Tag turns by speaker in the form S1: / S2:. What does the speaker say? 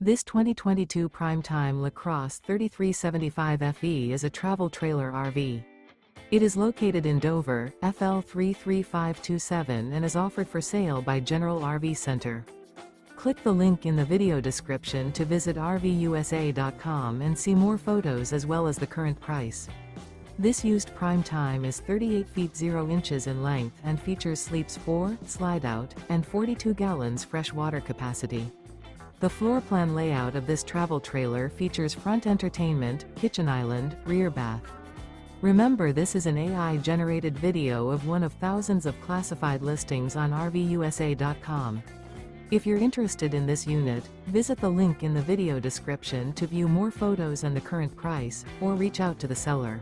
S1: This 2022 Prime Time LaCrosse 3375 FE is a travel trailer RV. It is located in Dover, FL 33527 and is offered for sale by General RV Center. Click the link in the video description to visit RVUSA.com and see more photos as well as the current price. This used Prime Time is 38 feet 0 inches in length and features sleeps 4, Slideout, and 42 gallons fresh water capacity. The floor plan layout of this travel trailer features front entertainment, kitchen island, rear bath. Remember, this is an AI-generated video of one of thousands of classified listings on RVUSA.com. If you're interested in this unit, visit the link in the video description to view more photos and the current price, or reach out to the seller.